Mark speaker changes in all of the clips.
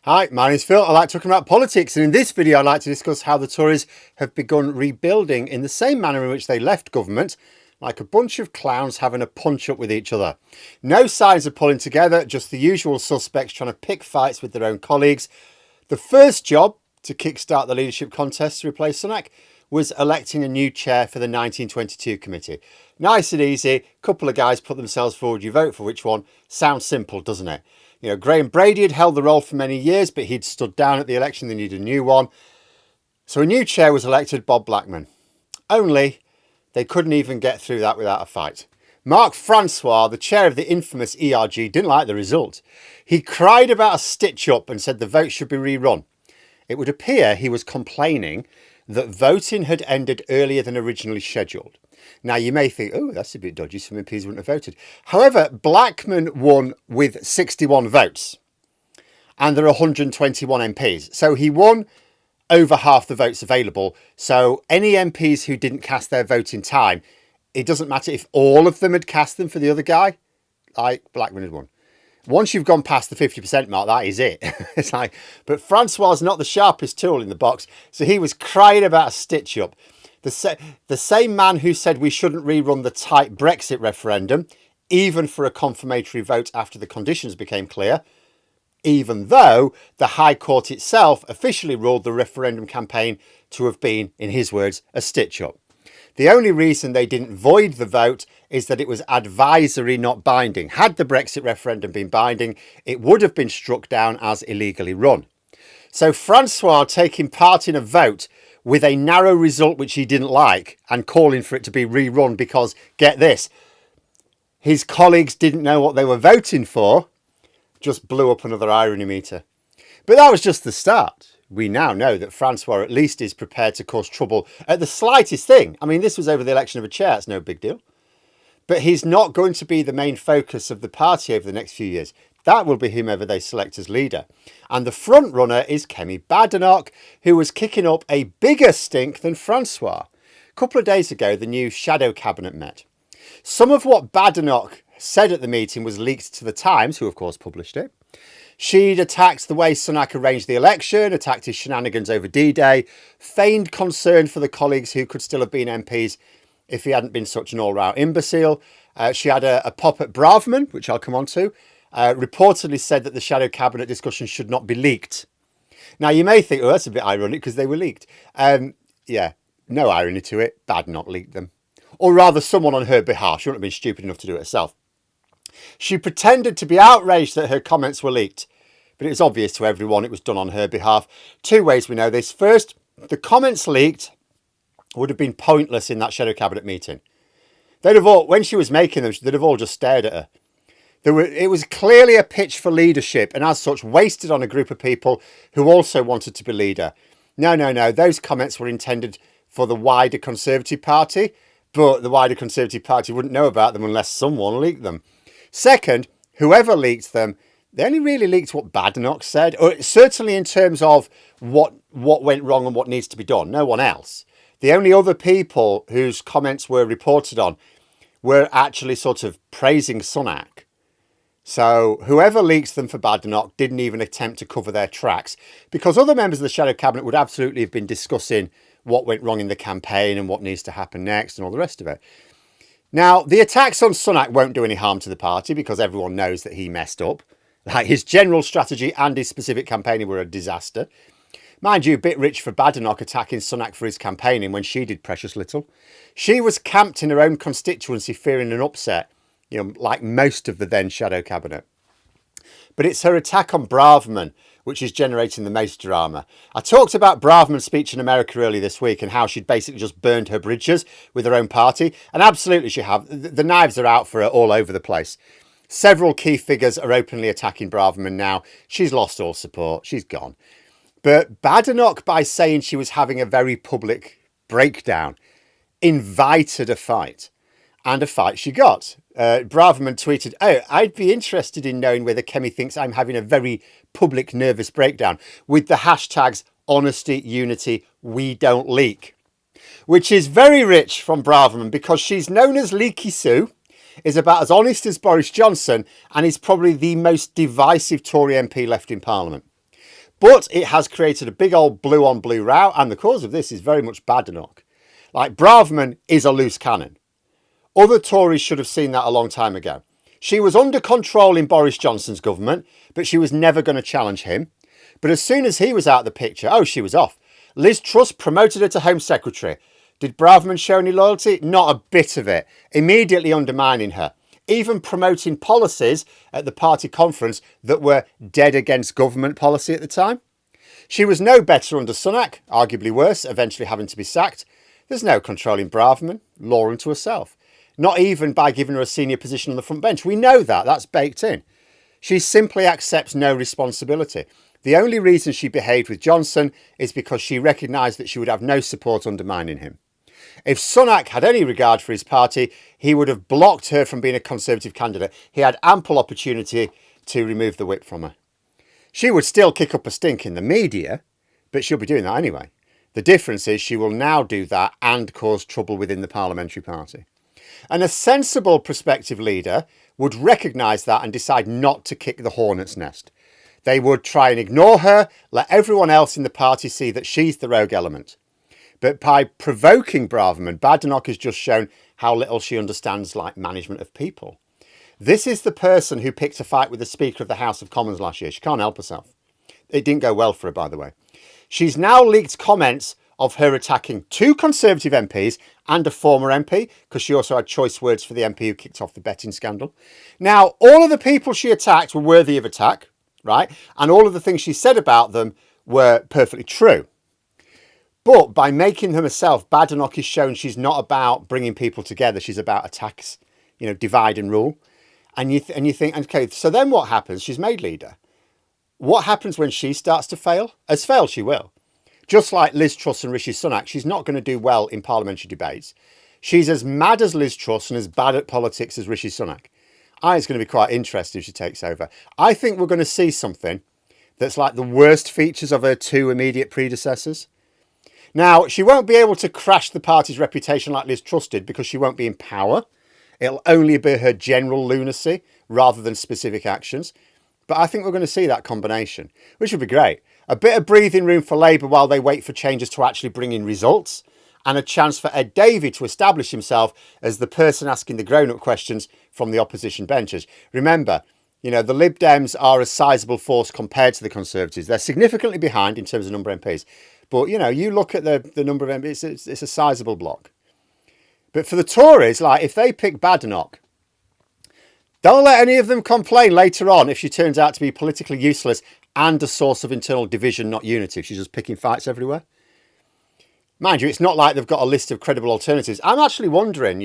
Speaker 1: Hi, my name's Phil. I like talking about politics, and in this video I'd like to discuss how the Tories have begun rebuilding in the same manner in which they left government, like a bunch of clowns having a punch-up with each other. No signs of pulling together, just the usual suspects trying to pick fights with their own colleagues. The first job to kickstart the leadership contest to replace Sunak was electing a new chair for the 1922 committee. Nice and easy, couple of guys put themselves forward, you vote for which one. Sounds simple, doesn't it? You know, Graham Brady had held the role for many years, but he'd stood down at the election. They needed a new one. So a new chair was elected, Bob Blackman. Only they couldn't even get through that without a fight. Mark Francois, the chair of the infamous ERG, didn't like the result. He cried about a stitch-up and said the vote should be rerun. It would appear he was complaining that voting had ended earlier than originally scheduled. Now, you may think, oh, that's a bit dodgy, some MPs wouldn't have voted. However, Blackman won with 61 votes, and there are 121 MPs. So he won over half the votes available. So any MPs who didn't cast their vote in time, it doesn't matter if all of them had cast them for the other guy, like Blackman had won. Once you've gone past the 50% mark, that is it. It's like, but Francois is not the sharpest tool in the box, so he was crying about a stitch-up. The same man who said we shouldn't rerun the tight Brexit referendum, even for a confirmatory vote after the conditions became clear, even though the High Court itself officially ruled the referendum campaign to have been, in his words, a stitch-up. The only reason they didn't void the vote is that it was advisory, not binding. Had the Brexit referendum been binding, it would have been struck down as illegally run. So Francois taking part in a vote with a narrow result which he didn't like and calling for it to be rerun because, get this, his colleagues didn't know what they were voting for, just blew up another irony meter. But that was just the start. We now know that Francois at least is prepared to cause trouble at the slightest thing. I mean, this was over the election of a chair, it's no big deal. But he's not going to be the main focus of the party over the next few years. That will be whomever they select as leader. And the front runner is Kemi Badenoch, who was kicking up a bigger stink than Francois. A couple of days ago, the new shadow cabinet met. Some of what Badenoch said at the meeting was leaked to the Times, who of course published it. She'd attacked the way Sunak arranged the election, attacked his shenanigans over D-Day, feigned concern for the colleagues who could still have been MPs if he hadn't been such an all-round imbecile. She had a pop at Braverman, which I'll come on to, reportedly said that the shadow cabinet discussions should not be leaked. Now, you may think, oh, that's a bit ironic because they were leaked. Yeah, no irony to it. Badenoch leaked them. Or rather, someone on her behalf. She wouldn't have been stupid enough to do it herself. She pretended to be outraged that her comments were leaked, but it was obvious to everyone it was done on her behalf. Two ways we know this. First, the comments leaked would have been pointless in that shadow cabinet meeting. They'd have all, when she was making them, they'd have all just stared at her. It was clearly a pitch for leadership and as such wasted on a group of people who also wanted to be leader. No. Those comments were intended for the wider Conservative Party, but the wider Conservative Party wouldn't know about them unless someone leaked them. Second, whoever leaked them, they only really leaked what Badenoch said, or certainly in terms of what went wrong and what needs to be done. No one else. The only other people whose comments were reported on were actually sort of praising Sunak. So whoever leaks them for Badenoch didn't even attempt to cover their tracks, because other members of the shadow cabinet would absolutely have been discussing what went wrong in the campaign and what needs to happen next and all the rest of it. Now, the attacks on Sunak won't do any harm to the party because everyone knows that he messed up. Like his general strategy and his specific campaigning were a disaster. Mind you, a bit rich for Badenoch attacking Sunak for his campaigning when she did precious little. She was camped in her own constituency fearing an upset, you know, like most of the then shadow cabinet. But it's her attack on Braverman which is generating the most drama. I talked about Braverman's speech in America earlier this week and how she'd basically just burned her bridges with her own party. And absolutely she have. The knives are out for her all over the place. Several key figures are openly attacking Braverman now. She's lost all support. She's gone. But Badenoch, by saying she was having a very public breakdown, invited a fight. And a fight she got. Braverman tweeted, "Oh, I'd be interested in knowing whether Kemi thinks I'm having a very public nervous breakdown with the hashtags honesty, unity, we don't leak." Which is very rich from Braverman because she's known as Leaky Sue, is about as honest as Boris Johnson, and is probably the most divisive Tory MP left in Parliament. But it has created a big old blue on blue row, and the cause of this is very much Badenoch. Like, Braverman is a loose cannon. Other Tories should have seen that a long time ago. She was under control in Boris Johnson's government, but she was never going to challenge him. But as soon as he was out of the picture, oh, she was off. Liz Truss promoted her to Home Secretary. Did Braverman show any loyalty? Not a bit of it. Immediately undermining her. Even promoting policies at the party conference that were dead against government policy at the time. She was no better under Sunak, arguably worse, eventually having to be sacked. There's no controlling Braverman, law unto herself. Not even by giving her a senior position on the front bench. We know that, that's baked in. She simply accepts no responsibility. The only reason she behaved with Johnson is because she recognised that she would have no support undermining him. If Sunak had any regard for his party, he would have blocked her from being a Conservative candidate. He had ample opportunity to remove the whip from her. She would still kick up a stink in the media, but she'll be doing that anyway. The difference is she will now do that and cause trouble within the parliamentary party. And a sensible prospective leader would recognise that and decide not to kick the hornet's nest. They would try and ignore her, let everyone else in the party see that she's the rogue element. But by provoking Braverman, Badenoch has just shown how little she understands like management of people. This is the person who picked a fight with the Speaker of the House of Commons last year. She can't help herself. It didn't go well for her, by the way. She's now leaked comments of her attacking 2 Conservative MPs and a former MP, because she also had choice words for the MP who kicked off the betting scandal. Now, all of the people she attacked were worthy of attack, right? And all of the things she said about them were perfectly true. But by making them herself, Badenoch has shown she's not about bringing people together. She's about attacks, divide and rule. And you think, okay, so then what happens? She's made leader. What happens when she starts to fail? As fail she will. Just like Liz Truss and Rishi Sunak, she's not going to do well in parliamentary debates. She's as mad as Liz Truss and as bad at politics as Rishi Sunak. It's going to be quite interesting if she takes over. I think we're going to see something that's like the worst features of her 2 immediate predecessors. Now, she won't be able to crash the party's reputation like Liz Truss did because she won't be in power. It'll only be her general lunacy rather than specific actions. But I think we're going to see that combination, which would be great. A bit of breathing room for Labour while they wait for changes to actually bring in results, and a chance for Ed Davey to establish himself as the person asking the grown-up questions from the opposition benches. Remember, the Lib Dems are a sizable force compared to the Conservatives. They're significantly behind in terms of number of MPs. But, you look at the number of MPs, it's a sizable block. But for the Tories, if they pick Badenoch, don't let any of them complain later on if she turns out to be politically useless and a source of internal division, not unity, if she's just picking fights everywhere. Mind you, it's not like they've got a list of credible alternatives. I'm actually wondering,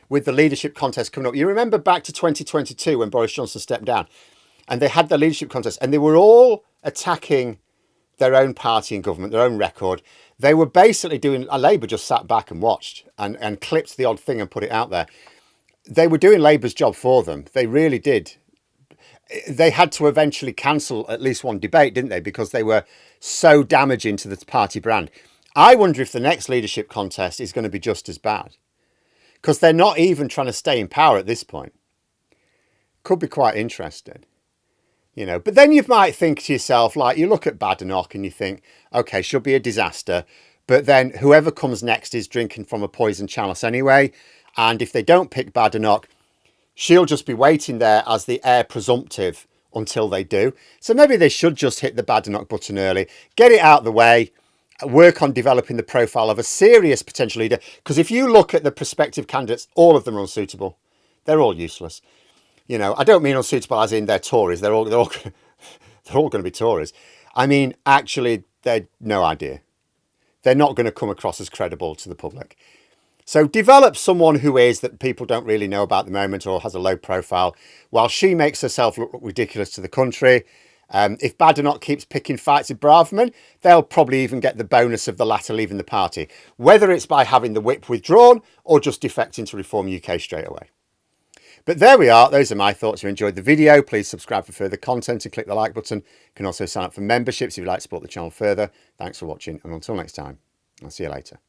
Speaker 1: with the leadership contest coming up, you remember back to 2022 when Boris Johnson stepped down and they had their leadership contest and they were all attacking their own party in government, their own record. They were basically doing, Labour just sat back and watched and clipped the odd thing and put it out there. They were doing Labour's job for them. They really did. They had to eventually cancel at least one debate, didn't they? Because they were so damaging to the party brand. I wonder if the next leadership contest is going to be just as bad. Because they're not even trying to stay in power at this point. Could be quite interesting. But then you might think to yourself, you look at Badenoch and you think, okay, she'll be a disaster. But then whoever comes next is drinking from a poison chalice anyway. And if they don't pick Badenoch, she'll just be waiting there as the heir presumptive until they do. So maybe they should just hit the Badenoch button early, get it out of the way, work on developing the profile of a serious potential leader. Because if you look at the prospective candidates, all of them are unsuitable. They're all useless. I don't mean unsuitable as in they're Tories. They're all going to be Tories. I mean, actually, they're no idea. They're not going to come across as credible to the public. So develop someone who is that people don't really know about at the moment or has a low profile, while she makes herself look ridiculous to the country. If Badenoch keeps picking fights with Braverman, they'll probably even get the bonus of the latter leaving the party, whether it's by having the whip withdrawn or just defecting to Reform UK straight away. But there we are. Those are my thoughts. If you enjoyed the video, please subscribe for further content and click the like button. You can also sign up for memberships if you'd like to support the channel further. Thanks for watching, and until next time, I'll see you later.